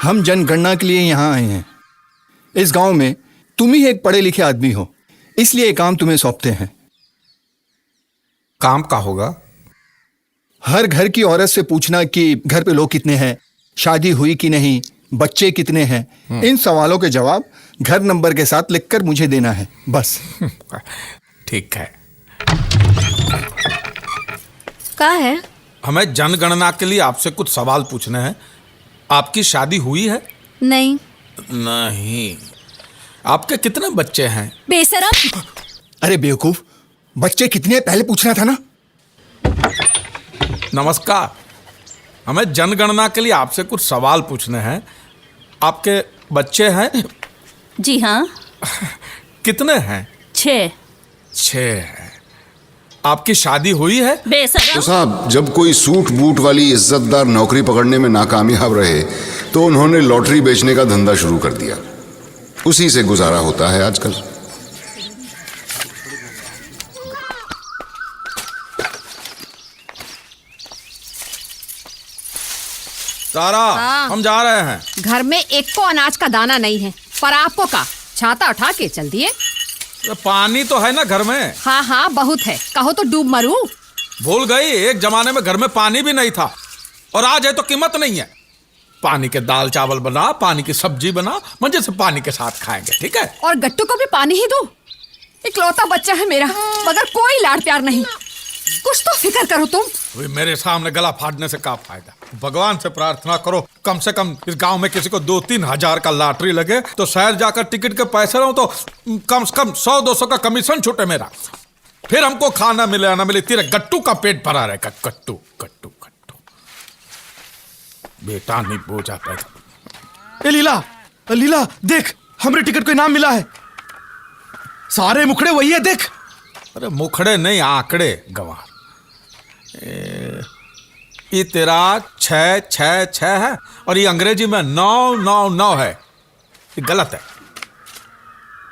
हम जनगणना के लिए यहाँ आए हैं। इस गांव में तुम ही एक पढ़े लिखे आदमी हो, इसलिए ये काम तुम्हें सौंपते हैं। काम का होगा? हर घर की औरत से पूछना कि घर पे लोग कितने हैं, शादी हुई कि नहीं, बच्चे कितने हैं। इन सवालों के जवाब घर नंबर के साथ लिखकर मुझे देना है, बस। ठीक है। क्या है? हमें जनगणना के लिए आपसे कुछ सवाल पूछने हैं। आपकी शादी हुई है? नहीं। नहीं। आपके कितने बच्चे हैं? बेशरम! अरे बेवकूफ, बच्चे कितने हैं पहले पूछना था ना। नमस्कार, हमें जनगणना के लिए आपसे कुछ सवाल पूछने हैं। आपके बच्चे हैं? जी हाँ। कितने हैं? 6। 6 हैं। आपकी शादी हुई है? बेशरम! तो साहब, जब कोई सूट बूट वाली इज्जतदार नौकरी पकड़ने में नाकामयाब रहे तो उन्होंने लॉटरी बेचने का धंधा शुरू कर दिया। उसी से गुजारा होता है आजकल। तारा, हाँ। हम जा रहे हैं। घर में एक को अनाज का दाना नहीं है, पर आपको का छाता उठा के चल दिए। पानी तो है ना घर में? हाँ हाँ बहुत है, कहो तो डूब मरूं। भूल गई, एक जमाने में घर में पानी भी नहीं था, और आज है तो कीमत नहीं है। पानी के दाल चावल बना, पानी की सब्जी बना, मजे से पानी के साथ खाएंगे, ठीक है? और गट्टू को भी पानी ही दो। इकलौता बच्चा है मेरा, मगर कोई लाड़ प्यार नहीं। कुछ तो फिक्र करो तुम। अभी मेरे सामने गला फाड़ने से क्या फायदा? भगवान से प्रार्थना करो कम से कम इस गांव में किसी को 2-3 हजार का लॉटरी लगे तो शहर जाकर टिकट के पैसे रहो तो कम से कम 100-200 का कमीशन छूटे मेरा। फिर हमको खाना मिले या ना मिले, तेरे गट्टू का पेट भरा रहेगा। गट्टू गट्टू गट्टू, बेटा नहीं बोझा पैदा। ए लीला, लीला देख, हमरे टिकट को इनाम मिला है। सारे मुखड़े वही है, देख। अरे मुखड़े नहीं, आंकड़े गंवार। ये तेरा 666 है और ये अंग्रेजी में 999 है। ये गलत है।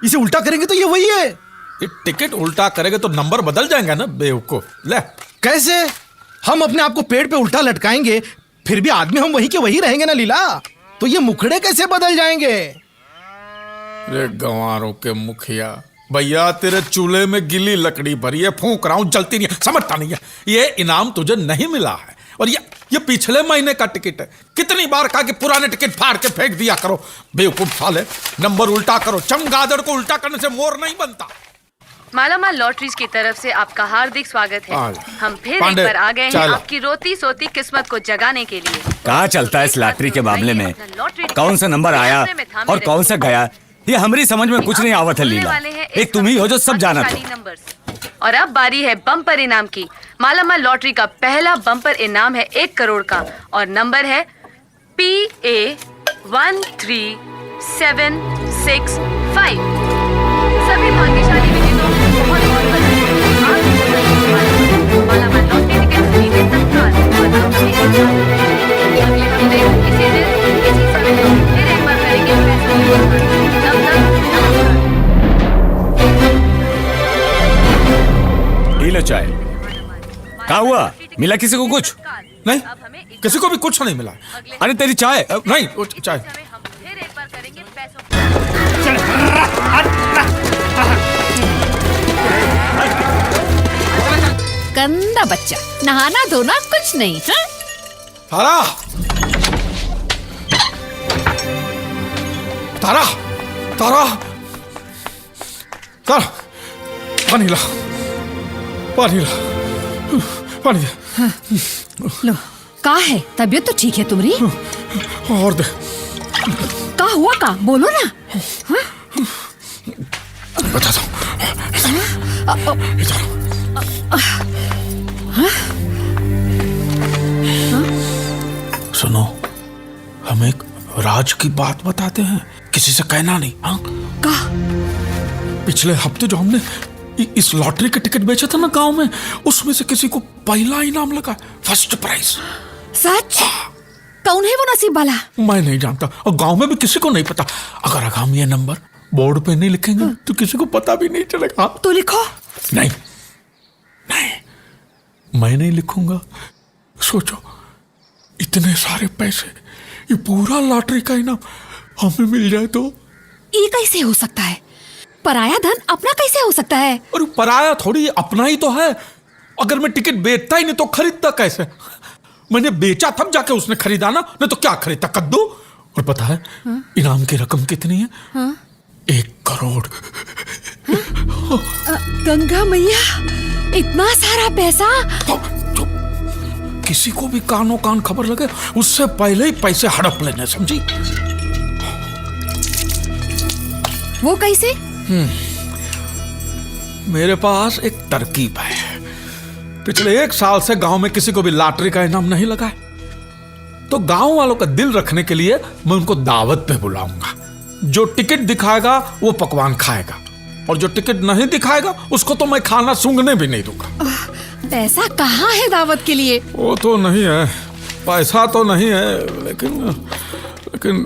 इसे उल्टा करेंगे तो ये वही है। ये टिकट उल्टा करेंगे तो नंबर बदल जाएंगे ना बेवकूफ। ले। कैसे? हम अपने आप को पेड़ पे उल्टा लटकाएंगे, फिर भी आदमी हम वही के वही रहेंगे ना लीला। तो ये मुखड़े कैसे बदल जाएंगे? रे गंवारों के मुखिया, भैया तेरे चूल्हे में गिली लकड़ी भरी है, फूंक रहा हूं, जलती नहीं है, समझता नहीं है। ये इनाम तुझे नहीं मिला है, और ये पिछले महीने का टिकट है। कितनी बार कहा कि पुराने टिकट फाड़ के फेंक दिया करो। बेवकूफ साले, नंबर उल्टा करो। चमगादड़ को उल्टा करने से मोर नहीं बनता। मालामाल लॉटरीज की तरफ से आपका हार्दिक स्वागत है। हम फिर एक पांडे, बार आ गए हैं चलो। आपकी रोती सोती किस्मत को जगाने के लिए। कहाँ चलता है इस लॉटरी के मामले में? कौन सा नंबर आया और कौन सा गया, ये हमारी समझ में कुछ नहीं आवत है लीला। एक तुम ही हो जो सब जाना था। और अब बारी है बम्पर इनाम की। मालामाल लॉटरी का पहला बम्पर इनाम है 1 करोड़ का, और नंबर है PA 13765। सभी भाग्यशाली विजेताओं को बहुत बहुत बधाई। आप मालामाल लॉटरी टिकट खरीदें तत्काल और अपने अगले हफ्ते इसी दिन इसी समय फिर एक बार करेंगे पैसा। तब तक नमस्कार। लो चाय। क्या हुआ? मिला किसी को कुछ? नहीं, किसी को भी कुछ नहीं मिला। अरे तेरी चाय। नहीं, वो चाय। हम फिर एक बार करेंगे पैसों। गंदा बच्चा, नहाना धोना कुछ नहीं। हाँ? तारा, तारा, तारा, तारा, पानी ला, पानी ला, पानी दे। लो, का है? तबीयत तो ठीक है तुम्हारी? और दे। का हुआ का? बोलो ना। हाँ? बता दो। इधर। सुनो, हम एक राज की बात बताते हैं, किसी से कहना नहीं। हाँ? का? पिछले हफ्ते जो हमने इस लॉटरी के टिकट बेचे थे ना गांव में, उसमें से किसी को पहला इनाम लगा, फर्स्ट प्राइज। सच? कौन है वो नसीब वाला? मैं नहीं जानता, और गांव में भी किसी को नहीं पता। अगर हम ये नंबर बोर्ड पे नहीं लिखेंगे तो किसी को पता भी नहीं चलेगा। तो लिखो। नहीं, नहीं, मैं नहीं लिखूंगा। सोचो, इतने सारे पैसे ये पूरा लॉटरी का इनाम हमें मिल जाए तो? ये कैसे हो सकता है? पराया धन अपना कैसे हो सकता है? और पराया थोड़ी, अपना ही तो है। अगर मैं टिकट बेचता ही नहीं तो खरीदता कैसे? मैंने बेचा तब जाके उसने खरीदा ना, नहीं तो क्या खरीदता, कद्दू। और पता है इनाम की रकम कितनी है? 1 करोड़। गंगा मैया, इतना सारा पैसा! किसी को भी कानों कान खबर लगे उससे पहले ही पैसे हड़प लेने, समझी? वो कैसे? मेरे पास एक तरकीब है। पिछले 1 साल से गांव में किसी को भी लॉटरी का इनाम नहीं लगा है, तो गांव वालों का दिल रखने के लिए मैं उनको दावत पे बुलाऊंगा। जो टिकट दिखाएगा वो पकवान खाएगा, और जो टिकट नहीं दिखाएगा उसको तो मैं खाना सूंघने भी नहीं दूंगा। पैसा कहाँ है दावत के लिए? वो तो नहीं है, पैसा तो नहीं है, लेकिन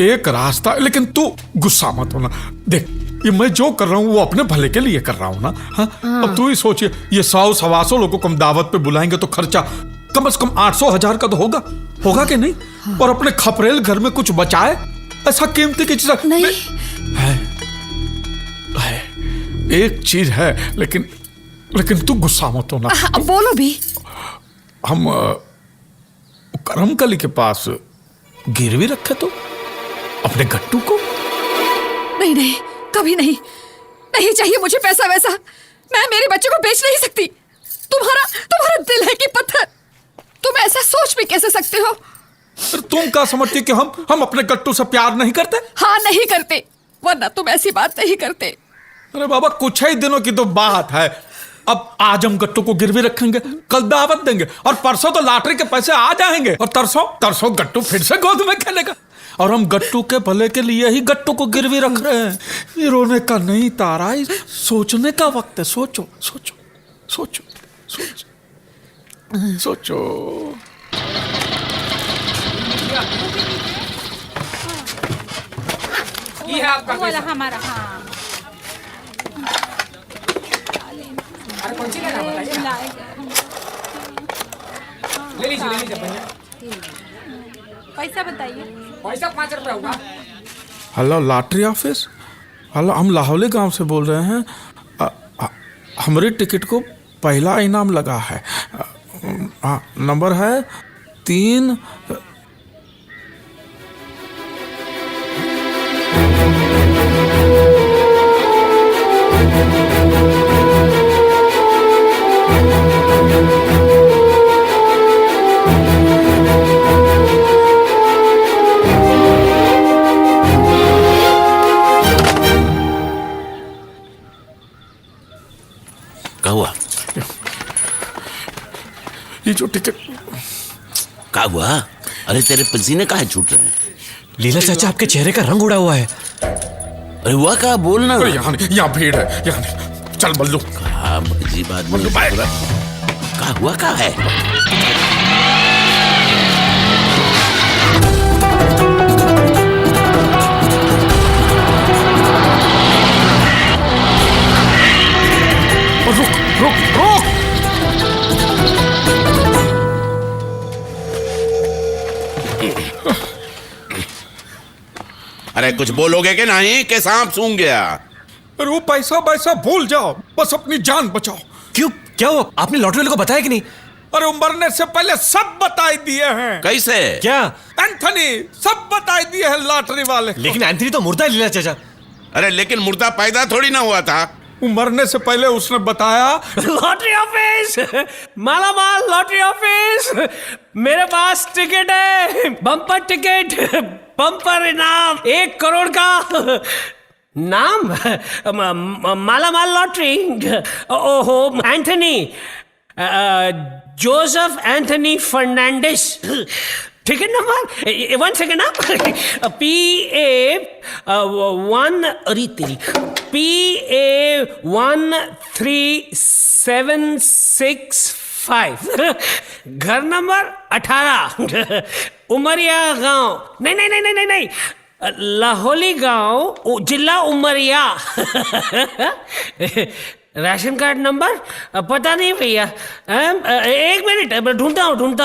एक रास्ता। लेकिन तू गुस्सा मत होना। देख, ये मैं जो कर रहा हूँ वो अपने भले के लिए कर रहा हूँ ना। हाँ? अब तू ही सोचिए, ये 100-125 लोगों को हम दावत पे बुलाएंगे तो खर्चा कम से कम 800-1000 का तो होगा कि नहीं? और अपने खपरेल घर में कुछ बचाए, ऐसा कीमती की चीज नहीं है। एक चीज है, लेकिन तू गुस्सा मत होना। बोलो भी। हम करमकली के पास गिरवी रखे तो अपने गट्टू को। नहीं, कभी नहीं। नहीं चाहिए मुझे पैसा वैसा। मैं मेरे बच्चे को बेच नहीं सकती। तुम्हारा दिल है कि पत्थर? तुम ऐसा सोच भी कैसे सकते हो? तुम क्या समझती कि हम अपने गट्टू से प्यार नहीं करते? हाँ, नहीं करते, वरना तुम ऐसी बात नहीं करते। अरे बाबा, कुछ ही दिनों की तो बात है। अब आज हम गट्टू को गिरवी रखेंगे, कल दावत देंगे, और परसों तो लॉटरी के पैसे आ जाएंगे, और तरसों गट्टू फिर से गोद में खेलेगा। और हम गट्टू के भले के लिए ही गट्टू को गिरवी रख रहे हैं। ये रोने का नहीं तारा, सोचने का वक्त है। सोचो। ये है आपका वाला हमारा। हाँ, अरे कौन सी लेना बताइए। ले लीजिए भैया। पैसा बताइए। पैसा 5 रुपया होगा। Hello, lottery office. हेलो, हम लाहौली गांव से बोल रहे हैं। हमारी टिकट को पहला इनाम लगा है। नंबर है 3। क्या हुआ? ये जो टिकट। क्या हुआ? अरे तेरे पसीने काहे छूट रहे हैं? लीला चाचा, आपके चेहरे का रंग उड़ा हुआ है। अरे हुआ क्या? बोलना। यहाँ भीड़ है, यहाँ नहीं। चल बल्लू। हाँ, अजीब आदमी। क्या हुआ? क्या है? रुक। अरे कुछ बोलोगे कि नहीं कि सांप सूंघ गया? अरे वो पैसा भूल जाओ, बस अपनी जान बचाओ। क्यों? क्या हुआ? आपने लॉटरी वाले को बताया कि नहीं? अरे वो मरने से पहले सब बताई दिए हैं। कैसे? क्या? एंथनी सब बताई दिए हैं लॉटरी वाले। लेकिन एंथनी तो मुर्दा है लीला चाचा। अरे लेकिन मुर्दा पैदा थोड़ी ना हुआ था। मरने से पहले उसने बताया। लॉटरी ऑफिस, मालामाल लॉटरी ऑफिस, मेरे पास टिकट है, बम्पर टिकट, बम्पर इनाम 1 करोड़ का। नाम मालामाल लॉटरी। ओहो, Anthony, Joseph Anthony Fernandes. Ticket number 1 second ना, PA13765, घर नंबर 18, उमरिया गांव। नहीं, लाहौली गांव, जिला उमरिया। राशन कार्ड नंबर पता नहीं भैया। एक मिनट ढूंढता हूँ।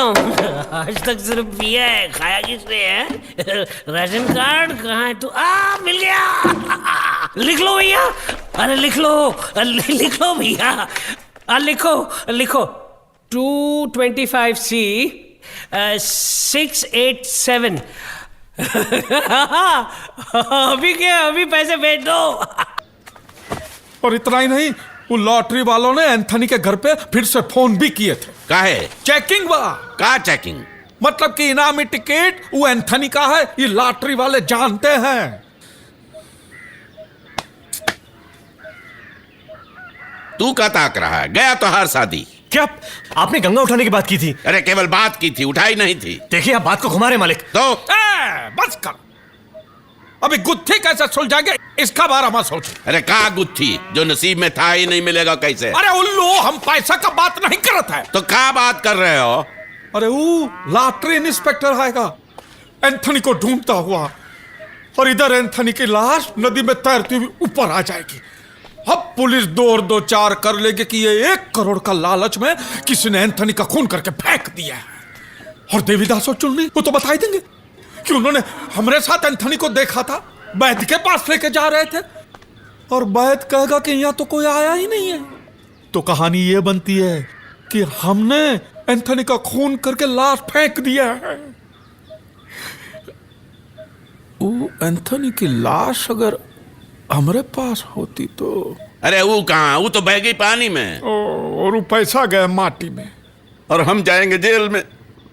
आज तक सिर्फ पिया है, खाया किसने है? राशन कार्ड कहाँ है? तू मिल गया। लिख लो भैया। अरे लिख लो भैया। लिखो 225C 687। अभी पैसे भेज दो। और इतना ही नहीं, वो लॉटरी वालों ने एंथनी के घर पे फिर से फोन भी किए थे। का है? चेकिंग बा। का चेकिंग? मतलब कि इनामी टिकट वो एंथनी का है, ये लॉटरी वाले जानते हैं। तू का ताक रहा है? गया तो हर शादी। क्या आपने गंगा उठाने की बात की थी? अरे केवल बात की थी, उठाई नहीं थी। देखिए आप बात को घुमा रहे मालिक। तो बस कर। अभी गुत्थी कैसे सुलझाएंगे इसका बारे में सोचो। अरे का गुत्थी? जो नसीब में था ही नहीं मिलेगा कैसे? अरे उल्लू, हम पैसा का बात नहीं करत है। तो का बात कर रहे हो? अरे वो लॉटरी इंस्पेक्टर आएगा एंथनी को ढूंढता हुआ, और इधर एंथनी की लाश नदी में तैरती हुई ऊपर आ जाएगी। अब पुलिस दो चार कर लेगी कि ये 1 करोड़ का लालच में किसी ने एंथनी का खून करके फेंक दिया है। और देवीदास और चुन्नी वो तो बता ही देंगे कि उन्होंने हमारे साथ एंथनी को देखा था, वैद्य के पास लेके जा रहे थे, और वैद्य कहेगा कि यहाँ तो कोई आया ही नहीं है। तो कहानी ये बनती है कि हमने एंथनी का खून करके लाश फेंक दिया है। वो एंथनी की लाश अगर हमारे पास होती तो। अरे वो कहाँ? वो तो बह गई पानी में। और वो पैसा गया माटी में। और हम जाएंगे जेल में।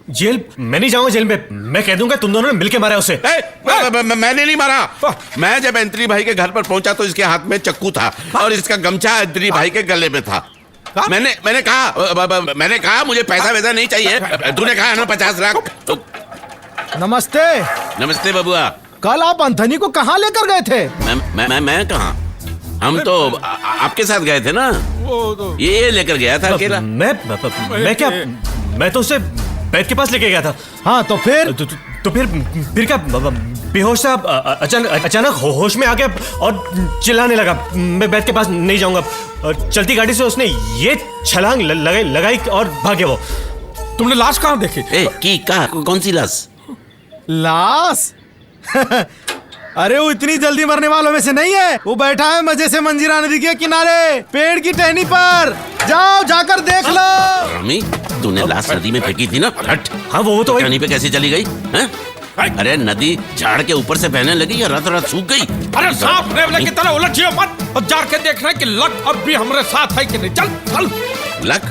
जेल? मैं नहीं जाऊंगा जेल में। मैं कह दूंगा तुम दोनों ने मिलके मारा उसे। मैंने नहीं मारा। मैं जब एंथनी भाई के घर पर पहुंचा तो इसके हाथ में चक्कू था और इसका गमछा एंथनी भाई के गले में था। मैंने कहा मुझे पैसा वैसा नहीं चाहिए। तूने कहा ना 50 लाख। नमस्ते। नमस्ते बबुआ। कल आप एंथनी को कहाँ लेकर गए थे? मैं कहाँ? हम तो आपके साथ गए थे ना। ये लेकर गया था अकेला। मैं क्या? मैं तो उसे बैठ के पास लेके गया था। हाँ तो फिर क्या? बेहोश था, अचानक होश में आ गया और चिल्लाने लगा। मैं बैठ के पास नहीं जाऊंगा। चलती गाड़ी से उसने ये छलांग लगाई और भागे वो। तुमने लाश कहाँ देखी? कौन सी लाश? लाश? अरे वो इतनी जल्दी मरने वालों में से नहीं है। वो बैठा है मजे से मंजीरा नदी के किनारे पेड़ की टहनी पर। जाओ जाकर देख लो। रमी, तूने लाश नदी में फेंकी थी ना? हट। हाँ वो तो टहनी पे कैसे चली गई? अरे नदी झाड़ के ऊपर से बहने लगी या रात सुख गई? अरे सांप नेवले की तरह उलझियो मत और जाके देखना कि लक अब भी हमारे साथ है कि नहीं। चल। लक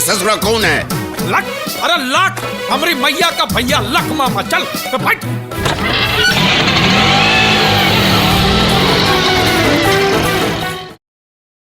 ससुरा कौन है? लक? अरे लक हमारी मैया का भैया लक मामा। चल बैठ।